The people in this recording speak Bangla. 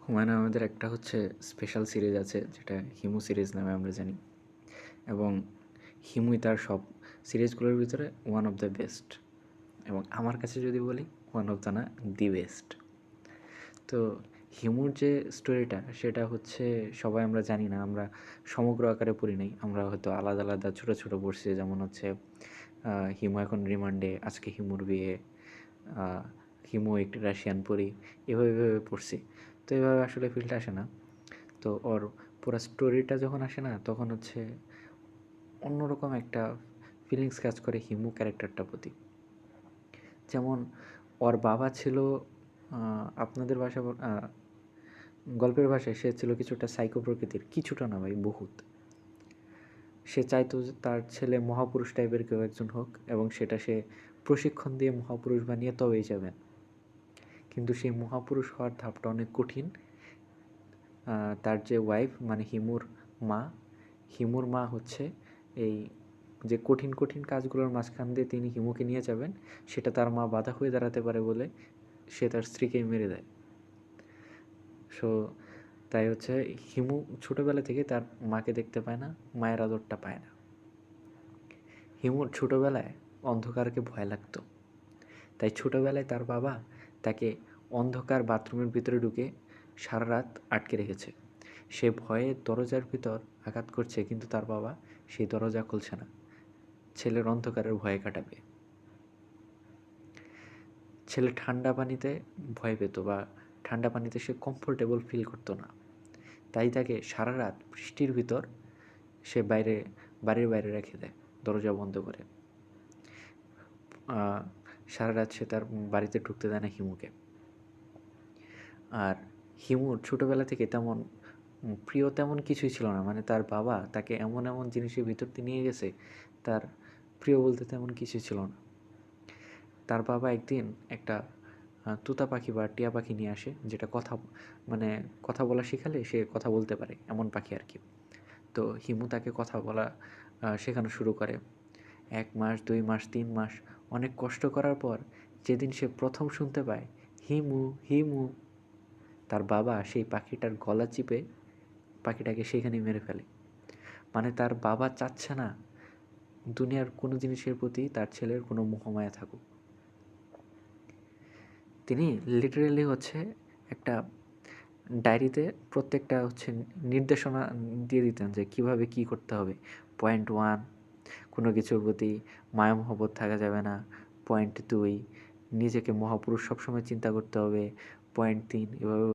হুমায়ুন আহমেদের একটা হচ্ছে স্পেশাল সিরিজ আছে যেটা হিমু সিরিজ নামে আমরা জানি, এবং হিমুই তার সব সিরিজগুলোর ভিতরে ওয়ান অফ দ্য বেস্ট, এবং আমার কাছে যদি বলি ওয়ান অফ দ্য না দি বেস্ট। তো হিমুর যে স্টোরিটা সেটা হচ্ছে সবাই আমরা জানি না, আমরা সমগ্র আকারে পড়ি নাই, আমরা হয়তো আলাদা আলাদা ছোটো ছোটো পড়ছি। যেমন হচ্ছে হিমু এখন রিমান্ডে, আজকে হিমুর বিয়ে, হিমু একটি রাশিয়ান পরি, এভাবে এভাবে পড়ছি। তো এভাবে আসলে ফিলটা আসে না। তো ওর পুরো স্টোরিটা যখন আসে না, তখন হচ্ছে অন্যরকম একটা ফিলিংস কাজ করে হিমু ক্যারেক্টারটার প্রতি। যেমন ওর বাবা ছিল আপনাদের ভাষা গল্পের ভাষায় সে ছিল কিছুটা সাইকো প্রকৃতির, কিছুটা না ভাই, বহুত। সে চাইতো যে তার ছেলে মহাপুরুষ টাইপের কেউ একজন হোক, এবং সেটা সে প্রশিক্ষণ দিয়ে মহাপুরুষ বানিয়ে তবেই যাবেন। কিন্তু সেই মহাপুরুষ হওয়ার ধাপটা অনেক কঠিন। তার যে ওয়াইফ মানে হিমুর মা হচ্ছে এই যে কঠিন কঠিন কাজগুলোর মাঝখান দিয়ে তিনি হিমুকে নিয়ে যাবেন, সেটা তার মা বাধা হয়ে দাঁড়াতে পারে বলে সে তার স্ত্রীকেই মেরে দেয়। সো তাই হচ্ছে হিমু ছোটোবেলা থেকে তার মাকে দেখতে পায় না, মায়ের আদরটা পায় না। হিমুর ছোটোবেলায় অন্ধকারকে ভয় লাগতো, তাই ছোটোবেলায় তার বাবা তাকে অন্ধকার বাথরুমের ভিতরে ঢুকে সারা রাত আটকে রেখেছে। সে ভয়ে দরজার ভিতর আঘাত করছে, কিন্তু তার বাবা সেই দরজা খুলছে না, ছেলের অন্ধকারের ভয় কাটাবে। ছেলে ঠান্ডা পানিতে ভয় পেত, বা ঠান্ডা পানিতে সে কমফোর্টেবল ফিল করতো না, তাই তাকে সারা রাত বৃষ্টির ভিতর সে বাড়ির বাইরে রেখে দেয়, দরজা বন্ধ করে। সারা রাত সে তার বাড়িতে ঢুকতে দেয় না হিমুকে। আর হিমুর ছোটোবেলা থেকে তেমন প্রিয় তেমন কিছুই ছিল না, মানে তার বাবা তাকে এমন এমন জিনিসের ভিতর দিয়ে নিয়ে গেছে, তার প্রিয় বলতে তেমন কিছুই ছিল না। তার বাবা একদিন একটা তোতা পাখি বা টিয়া পাখি নিয়ে আসে, যেটা মানে কথা বলা শেখালে সে কথা বলতে পারে, এমন পাখি আর কি। তো হিমু তাকে কথা বলা শেখানো শুরু করে। 1 মাস, 2 মাস, 3 মাস অনেক কষ্ট করার পর যেদিন সে প্রথম শুনতে পায় হিমু, হিমু, তার বাবা সেই পাখিটার গলা চিপে পাখিটাকে সেখানেই মেরে ফেলে। মানে তার বাবা চাচ্ছে না দুনিয়ার কোনো জিনিসের প্রতি তার ছেলের কোনো মোহমায়া থাকুক। তিনি লিটারেলি হচ্ছে একটা ডায়েরিতে প্রত্যেকটা হচ্ছে নির্দেশনা দিয়ে দিতেন যে কীভাবে কী করতে হবে। পয়েন্ট 1, কোনো কিছুর প্রতি মায়া মহব্বত থাকা যাবে না। পয়েন্ট 2, নিজেকে মহাপুরুষ সবসময় চিন্তা করতে হবে। পয়েন্ট 3, এভাবে